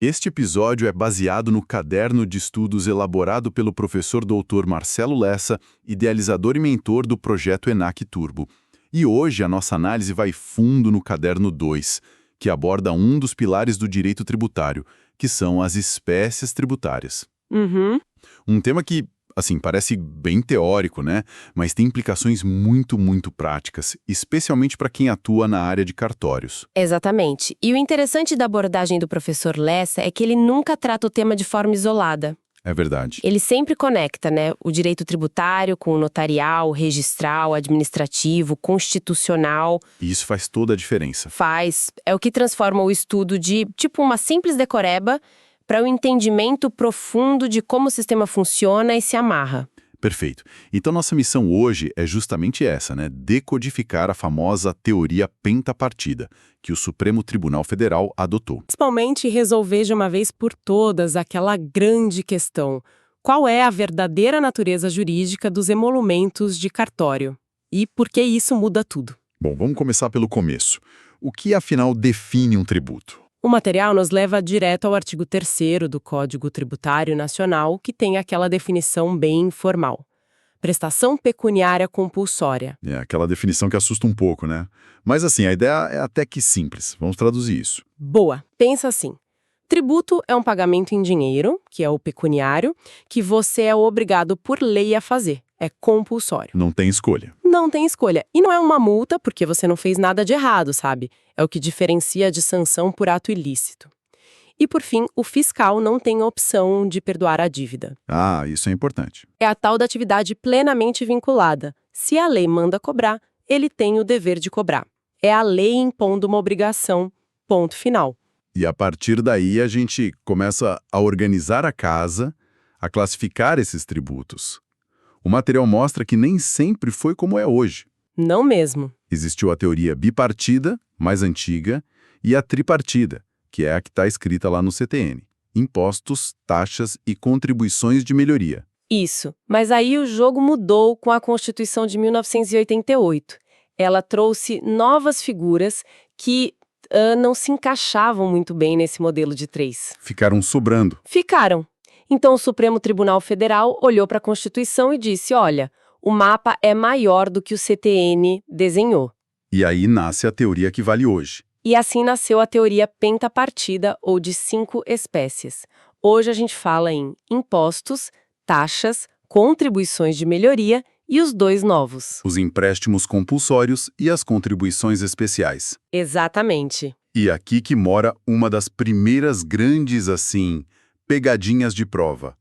Este episódio é baseado no caderno de estudos elaborado pelo professor Dr. Marcelo Lessa, idealizador e mentor do projeto ENAC Turbo. E hoje a nossa análise vai fundo no caderno 2, que aborda um dos pilares do direito tributário, que são as espécies tributárias. Uhum. Um tema que, assim, parece bem teórico, né? Mas tem implicações muito práticas, especialmente para quem atua na área de cartórios. Exatamente. E o interessante da abordagem do professor Lessa é que ele nunca trata o tema de forma isolada. É verdade. Ele sempre conecta, né, o direito tributário com o notarial, registral, administrativo, constitucional. E isso faz toda a diferença. É o que transforma o estudo de, tipo, uma simples decoreba para o entendimento profundo de como o sistema funciona e se amarra. Perfeito. Então nossa missão hoje é justamente essa, né? Decodificar a famosa teoria pentapartida, que o Supremo Tribunal Federal adotou. Principalmente resolver de uma vez por todas aquela grande questão: qual é a verdadeira natureza jurídica dos emolumentos de cartório? E por que isso muda tudo? Bom, vamos começar pelo começo. O que afinal define um tributo? O material nos leva direto ao artigo 3º do Código Tributário Nacional, que tem aquela definição bem informal: prestação pecuniária compulsória. É aquela definição que assusta um pouco, né? Mas assim, a ideia é até que simples. Vamos traduzir isso. Boa, pensa assim. Tributo é um pagamento em dinheiro, que é o pecuniário, que você é obrigado por lei a fazer. É compulsório. Não tem escolha. Não tem escolha. E não é uma multa porque você não fez nada de errado, sabe? É o que diferencia de sanção por ato ilícito. E, por fim, o fiscal não tem a opção de perdoar a dívida. Ah, isso é importante. É a tal da atividade plenamente vinculada. Se a lei manda cobrar, ele tem o dever de cobrar. É a lei impondo uma obrigação. Ponto final. E a partir daí a gente começa a organizar a casa, a classificar esses tributos. O material mostra que nem sempre foi como é hoje. Não mesmo. Existiu a teoria bipartida, mais antiga, e a tripartida, que é a que está escrita lá no CTN. Impostos, taxas e contribuições de melhoria. Isso. Mas aí o jogo mudou com a Constituição de 1988. Ela trouxe novas figuras que não se encaixavam muito bem nesse modelo de três. Ficaram sobrando. Ficaram. Então o Supremo Tribunal Federal olhou para a Constituição e disse: olha, o mapa é maior do que o CTN desenhou. E aí nasce a teoria que vale hoje. E assim nasceu a teoria pentapartida, ou de 5 espécies. Hoje a gente fala em impostos, taxas, contribuições de melhoria e os 2 novos. Os empréstimos compulsórios e as contribuições especiais. Exatamente. E aqui que mora uma das primeiras grandes, pegadinhas de prova,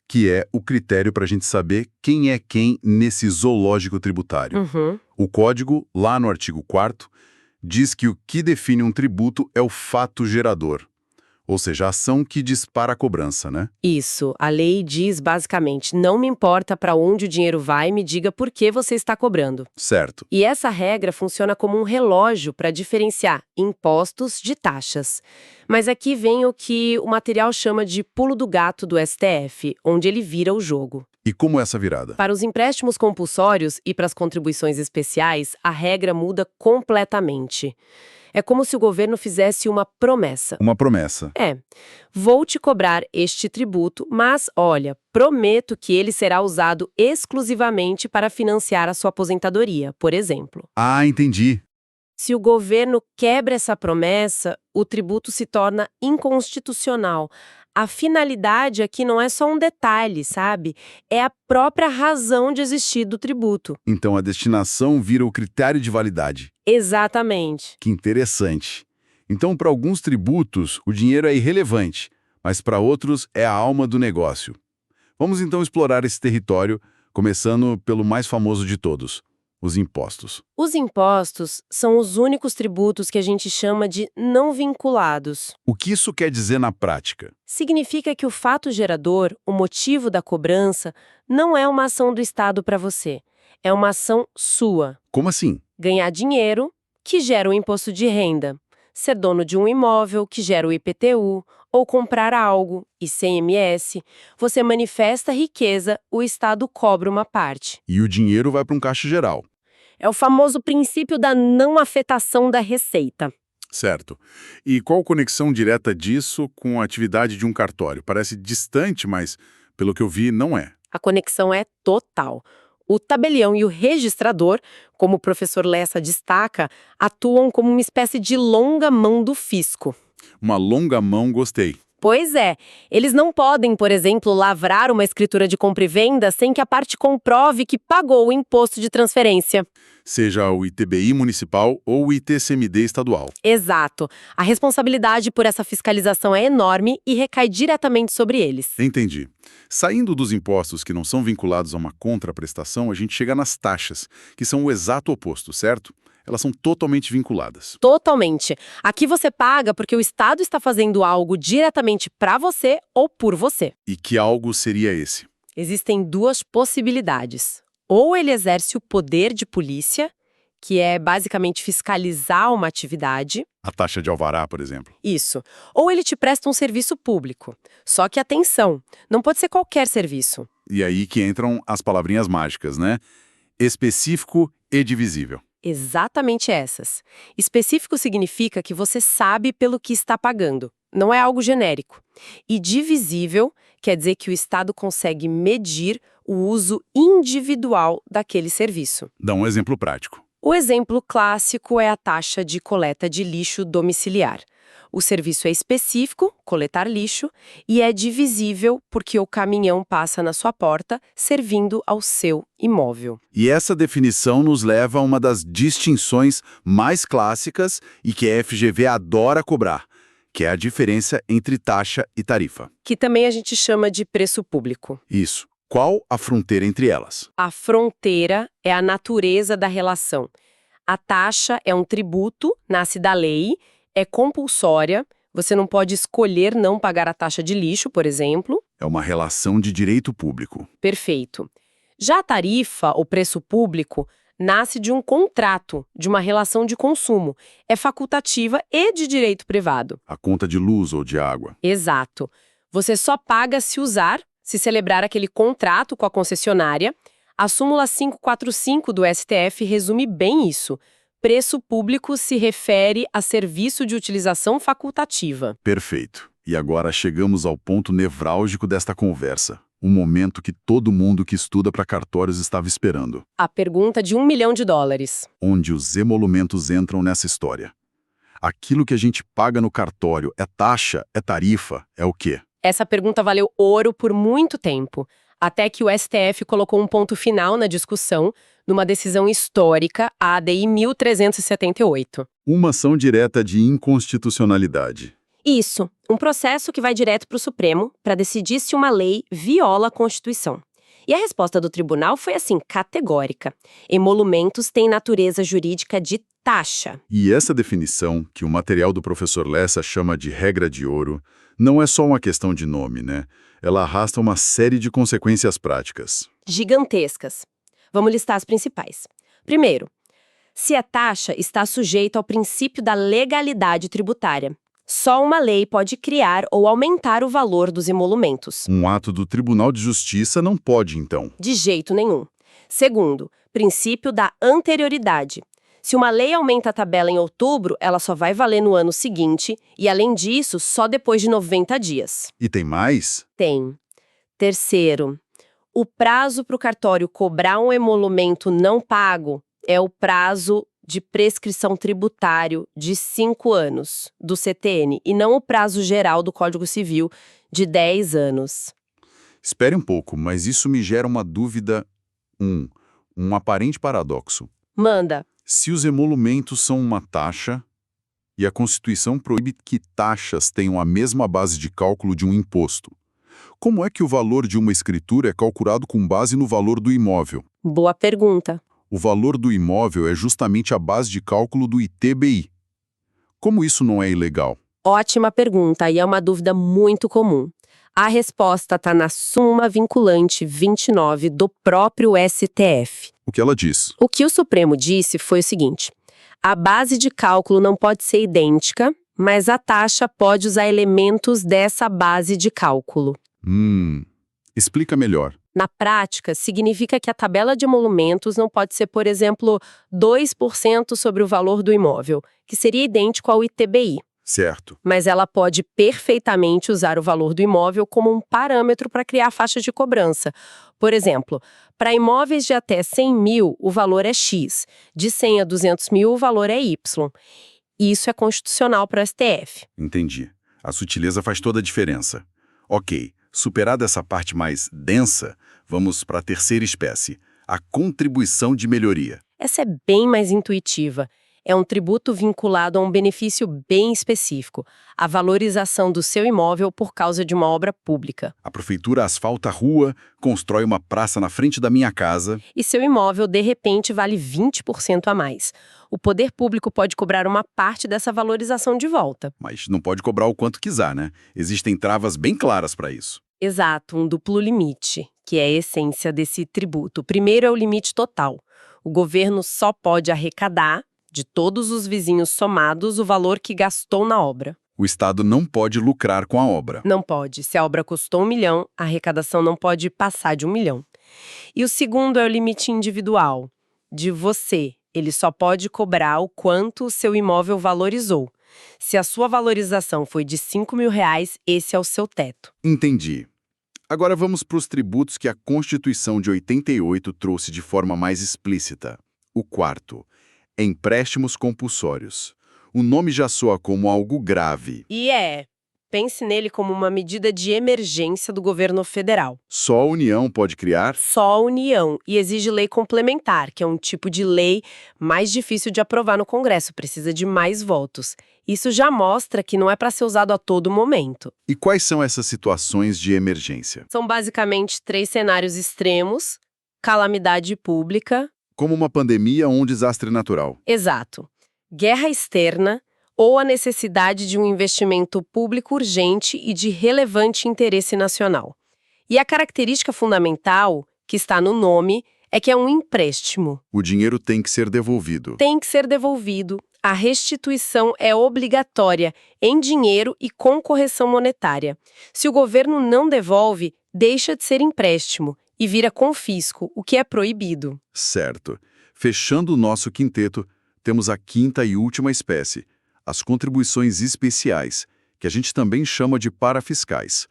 que é o critério para a gente saber quem é quem nesse zoológico tributário. Uhum. O código, lá no artigo 4º, diz que o que define um tributo é o fato gerador, ou seja, a ação que dispara a cobrança, né? Isso. A lei diz basicamente: não me importa para onde o dinheiro vai, me diga por que você está cobrando. Certo. E essa regra funciona como um relógio para diferenciar impostos de taxas. Mas aqui vem o que o material chama de pulo do gato do STF, onde ele vira o jogo. E como é essa virada? Para os empréstimos compulsórios e para as contribuições especiais, a regra muda completamente. É como se o governo fizesse uma promessa. Uma promessa. Vou te cobrar este tributo, mas, olha, prometo que ele será usado exclusivamente para financiar a sua aposentadoria, por exemplo. Ah, entendi. Se o governo quebra essa promessa, o tributo se torna inconstitucional. A finalidade aqui não é só um detalhe, sabe? É a própria razão de existir do tributo. Então a destinação vira o critério de validade. Exatamente. Que interessante. Então, para alguns tributos, o dinheiro é irrelevante, mas para outros é a alma do negócio. Vamos então explorar esse território, começando pelo mais famoso de todos, os impostos. Os impostos são os únicos tributos que a gente chama de não vinculados. O que isso quer dizer na prática? Significa que o fato gerador, o motivo da cobrança, não é uma ação do Estado para você. É uma ação sua. Como assim? Ganhar dinheiro, que gera o imposto de renda. Ser dono de um imóvel, que gera o IPTU. Ou comprar algo, ICMS. Você manifesta riqueza, o Estado cobra uma parte. E o dinheiro vai para um caixa geral. É o famoso princípio da não afetação da receita. Certo. E qual conexão direta disso com a atividade de um cartório? Parece distante, mas, pelo que eu vi, não é. A conexão é total. O tabelião e o registrador, como o professor Lessa destaca, atuam como uma espécie de longa mão do fisco. Uma longa mão, gostei. Pois é, eles não podem, por exemplo, lavrar uma escritura de compra e venda sem que a parte comprove que pagou o imposto de transferência. Seja o ITBI municipal ou o ITCMD estadual. Exato. A responsabilidade por essa fiscalização é enorme e recai diretamente sobre eles. Entendi. Saindo dos impostos que não são vinculados a uma contraprestação, a gente chega nas taxas, que são o exato oposto, certo? Elas são totalmente vinculadas. Totalmente. Aqui você paga porque o Estado está fazendo algo diretamente para você ou por você. E que algo seria esse? Existem duas possibilidades. Ou ele exerce o poder de polícia, que é basicamente fiscalizar uma atividade. A taxa de alvará, por exemplo. Isso. Ou ele te presta um serviço público. Só que atenção, não pode ser qualquer serviço. E aí que entram as palavrinhas mágicas, né? Específico e divisível. Exatamente essas. Específico significa que você sabe pelo que está pagando. Não é algo genérico. E divisível quer dizer que o Estado consegue medir o uso individual daquele serviço. Dá um exemplo prático. O exemplo clássico é a taxa de coleta de lixo domiciliar. O serviço é específico, coletar lixo, e é divisível porque o caminhão passa na sua porta, servindo ao seu imóvel. E essa definição nos leva a uma das distinções mais clássicas e que a FGV adora cobrar, que é a diferença entre taxa e tarifa. Que também a gente chama de preço público. Isso. Qual a fronteira entre elas? A fronteira é a natureza da relação. A taxa é um tributo, nasce da lei, é compulsória, você não pode escolher não pagar a taxa de lixo, por exemplo. É uma relação de direito público. Perfeito. Já a tarifa, o preço público, nasce de um contrato, de uma relação de consumo. É facultativa e de direito privado. A conta de luz ou de água. Exato. Você só paga se usar, se celebrar aquele contrato com a concessionária. A súmula 545 do STF resume bem isso. Preço público se refere a serviço de utilização facultativa. Perfeito. E agora chegamos ao ponto nevrálgico desta conversa. Um momento que todo mundo que estuda para cartórios estava esperando. A pergunta de $1 milhão. Onde os emolumentos entram nessa história. Aquilo que a gente paga no cartório é taxa, é tarifa, é o quê? Essa pergunta valeu ouro por muito tempo, até que o STF colocou um ponto final na discussão, numa decisão histórica, a ADI 1378. Uma ação direta de inconstitucionalidade. Isso, um processo que vai direto para o Supremo para decidir se uma lei viola a Constituição. E a resposta do tribunal foi assim, categórica. Emolumentos têm natureza jurídica de taxa. E essa definição, que o material do professor Lessa chama de regra de ouro, não é só uma questão de nome, né? Ela arrasta uma série de consequências práticas. Gigantescas. Vamos listar as principais. Primeiro, se a taxa está sujeita ao princípio da legalidade tributária. Só uma lei pode criar ou aumentar o valor dos emolumentos. Um ato do Tribunal de Justiça não pode, então. De jeito nenhum. Segundo, princípio da anterioridade. Se uma lei aumenta a tabela em outubro, ela só vai valer no ano seguinte e, além disso, só depois de 90 dias. E tem mais? Tem. Terceiro, o prazo para o cartório cobrar um emolumento não pago é o prazo de prescrição tributário de 5 anos do CTN e não o prazo geral do Código Civil de 10 anos. Espere um pouco, mas isso me gera uma dúvida. Um aparente paradoxo. Manda. Se os emolumentos são uma taxa e a Constituição proíbe que taxas tenham a mesma base de cálculo de um imposto, como é que o valor de uma escritura é calculado com base no valor do imóvel? Boa pergunta. O valor do imóvel é justamente a base de cálculo do ITBI. Como isso não é ilegal? Ótima pergunta e é uma dúvida muito comum. A resposta está na súmula vinculante 29 do próprio STF. O que ela diz? O que o Supremo disse foi o seguinte: a base de cálculo não pode ser idêntica, mas a taxa pode usar elementos dessa base de cálculo. Explica melhor. Na prática, significa que a tabela de emolumentos não pode ser, por exemplo, 2% sobre o valor do imóvel, que seria idêntico ao ITBI. Certo. Mas ela pode perfeitamente usar o valor do imóvel como um parâmetro para criar a faixa de cobrança. Por exemplo, para imóveis de até 100 mil, o valor é X. De 100 a 200 mil, o valor é Y. Isso é constitucional para o STF. Entendi. A sutileza faz toda a diferença. Ok, superada essa parte mais densa, vamos para a terceira espécie, a contribuição de melhoria. Essa é bem mais intuitiva. É um tributo vinculado a um benefício bem específico, a valorização do seu imóvel por causa de uma obra pública. A prefeitura asfalta a rua, constrói uma praça na frente da minha casa. E seu imóvel, de repente, vale 20% a mais. O poder público pode cobrar uma parte dessa valorização de volta. Mas não pode cobrar o quanto quiser, né? Existem travas bem claras para isso. Exato, um duplo limite, que é a essência desse tributo. O primeiro é o limite total. O governo só pode arrecadar, de todos os vizinhos somados, o valor que gastou na obra. O Estado não pode lucrar com a obra. Não pode. Se a obra custou 1 milhão, a arrecadação não pode passar de 1 milhão. E o segundo é o limite individual, de você. Ele só pode cobrar o quanto o seu imóvel valorizou. Se a sua valorização foi de 5 mil reais, esse é o seu teto. Entendi. Agora vamos para os tributos que a Constituição de 88 trouxe de forma mais explícita. O quarto, empréstimos compulsórios. O nome já soa como algo grave. Pense nele como uma medida de emergência do governo federal. Só a União pode criar? Só a União, e exige lei complementar, que é um tipo de lei mais difícil de aprovar no Congresso, precisa de mais votos. Isso já mostra que não é para ser usado a todo momento. E quais são essas situações de emergência? São basicamente 3 cenários extremos: calamidade pública. Como uma pandemia ou um desastre natural. Exato. Guerra externa ou a necessidade de um investimento público urgente e de relevante interesse nacional. E a característica fundamental, que está no nome, é que é um empréstimo. O dinheiro tem que ser devolvido. Tem que ser devolvido. A restituição é obrigatória, em dinheiro e com correção monetária. Se o governo não devolve, deixa de ser empréstimo e vira confisco, o que é proibido. Certo. Fechando o nosso quinteto, temos a quinta e última espécie, as contribuições especiais, que a gente também chama de parafiscais.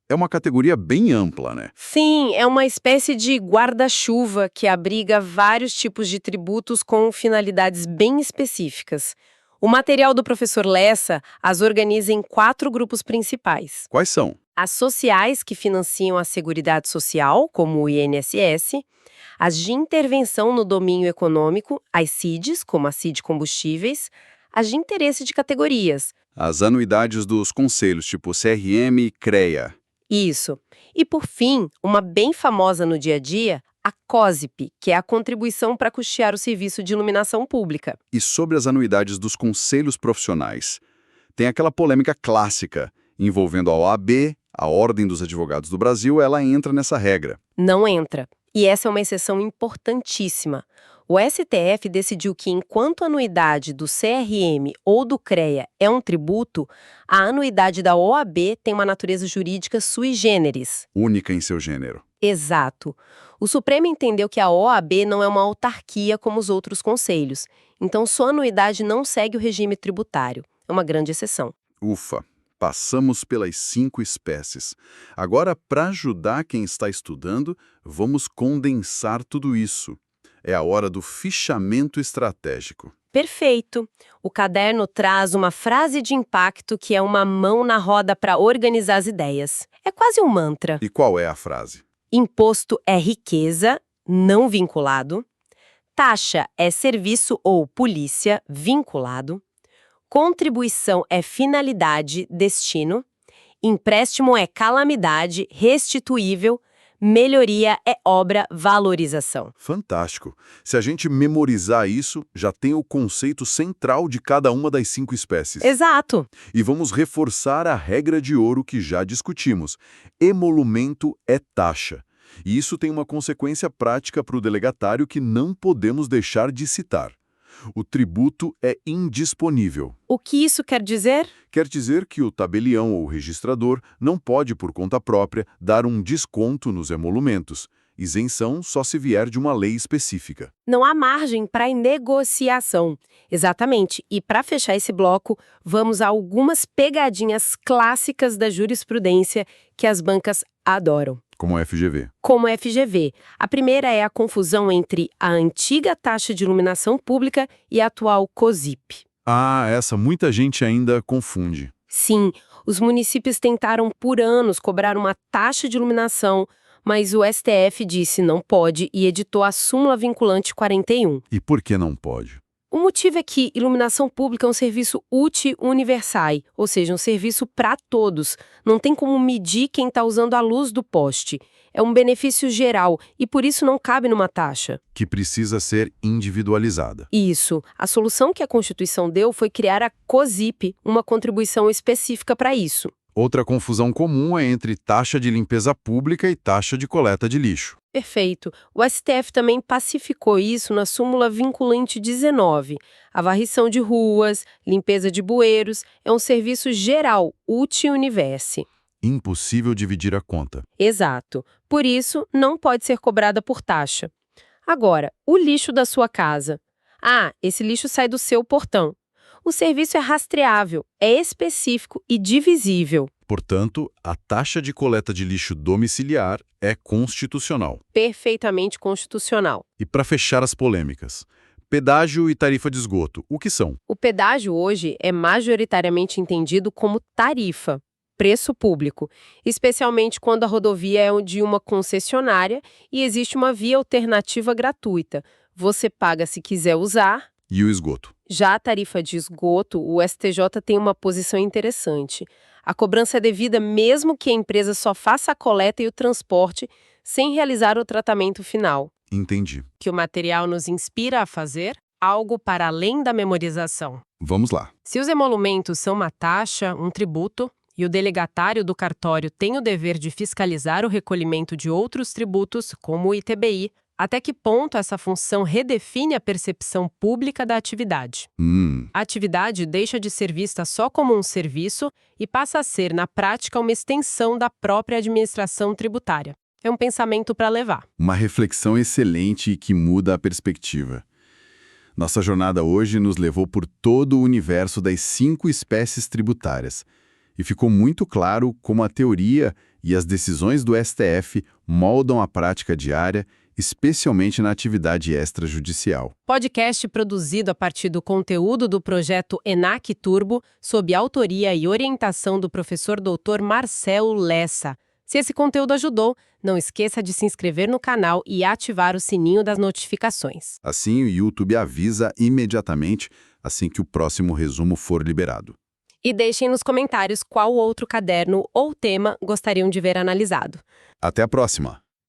É uma categoria bem ampla, né? Sim, é uma espécie de guarda-chuva que abriga vários tipos de tributos com finalidades bem específicas. O material do professor Lessa as organiza em 4 grupos principais. Quais são? As sociais, que financiam a Seguridade Social, como o INSS, as de intervenção no domínio econômico, as CIDs, como a CID Combustíveis, as de interesse de categorias. As anuidades dos conselhos, tipo CRM e CREA. Isso. E, por fim, uma bem famosa no dia a dia, a COSIP, que é a contribuição para custear o serviço de iluminação pública. E sobre as anuidades dos conselhos profissionais? Tem aquela polêmica clássica, envolvendo a OAB, a Ordem dos Advogados do Brasil, ela entra nessa regra. Não entra. E essa é uma exceção importantíssima. O STF decidiu que, enquanto a anuidade do CRM ou do CREA é um tributo, a anuidade da OAB tem uma natureza jurídica sui generis. Única em seu gênero. Exato. O Supremo entendeu que a OAB não é uma autarquia como os outros conselhos, então sua anuidade não segue o regime tributário. É uma grande exceção. Ufa, passamos pelas 5 espécies. Agora, para ajudar quem está estudando, vamos condensar tudo isso. É a hora do fichamento estratégico. Perfeito. O caderno traz uma frase de impacto que é uma mão na roda para organizar as ideias. É quase um mantra. E qual é a frase? Imposto é riqueza, não vinculado. Taxa é serviço ou polícia, vinculado. Contribuição é finalidade, destino. Empréstimo é calamidade, restituível. Melhoria é obra, valorização. Fantástico. Se a gente memorizar isso, já tem o conceito central de cada uma das 5 espécies. Exato. E vamos reforçar a regra de ouro que já discutimos. Emolumento é taxa. E isso tem uma consequência prática para o delegatário que não podemos deixar de citar. O tributo é indisponível. O que isso quer dizer? Quer dizer que o tabelião ou registrador não pode, por conta própria, dar um desconto nos emolumentos. Isenção só se vier de uma lei específica. Não há margem para negociação. Exatamente. E para fechar esse bloco, vamos a algumas pegadinhas clássicas da jurisprudência que as bancas adoram. Como a FGV. Como a FGV. A primeira é a confusão entre a antiga taxa de iluminação pública e a atual COSIP. Ah, essa muita gente ainda confunde. Sim, os municípios tentaram por anos cobrar uma taxa de iluminação, mas o STF disse não pode e editou a súmula vinculante 41. E por que não pode? O motivo é que iluminação pública é um serviço uti universiae, ou seja, um serviço para todos. Não tem como medir quem está usando a luz do poste. É um benefício geral e por isso não cabe numa taxa. Que precisa ser individualizada. Isso. A solução que a Constituição deu foi criar a COSIP, uma contribuição específica para isso. Outra confusão comum é entre taxa de limpeza pública e taxa de coleta de lixo. Perfeito. O STF também pacificou isso na súmula vinculante 19. A varrição de ruas, limpeza de bueiros, é um serviço geral, uti universi. Impossível dividir a conta. Exato. Por isso, não pode ser cobrada por taxa. Agora, o lixo da sua casa. Ah, esse lixo sai do seu portão. O serviço é rastreável, é específico e divisível. Portanto, a taxa de coleta de lixo domiciliar é constitucional. Perfeitamente constitucional. E para fechar as polêmicas, pedágio e tarifa de esgoto, o que são? O pedágio hoje é majoritariamente entendido como tarifa, preço público, especialmente quando a rodovia é de uma concessionária e existe uma via alternativa gratuita. Você paga se quiser usar. E o esgoto? Já a tarifa de esgoto, o STJ tem uma posição interessante. A cobrança é devida mesmo que a empresa só faça a coleta e o transporte sem realizar o tratamento final. Entendi. Que o material nos inspira a fazer algo para além da memorização. Vamos lá. Se os emolumentos são uma taxa, um tributo, e o delegatário do cartório tem o dever de fiscalizar o recolhimento de outros tributos, como o ITBI, até que ponto essa função redefine a percepção pública da atividade? A atividade deixa de ser vista só como um serviço e passa a ser, na prática, uma extensão da própria administração tributária. É um pensamento para levar. Uma reflexão excelente e que muda a perspectiva. Nossa jornada hoje nos levou por todo o universo das 5 espécies tributárias. E ficou muito claro como a teoria e as decisões do STF moldam a prática diária, especialmente na atividade extrajudicial. Podcast produzido a partir do conteúdo do projeto ENAC Turbo, sob autoria e orientação do professor Dr. Marcelo Lessa. Se esse conteúdo ajudou, não esqueça de se inscrever no canal e ativar o sininho das notificações. Assim, o YouTube avisa imediatamente assim que o próximo resumo for liberado. E deixem nos comentários qual outro caderno ou tema gostariam de ver analisado. Até a próxima!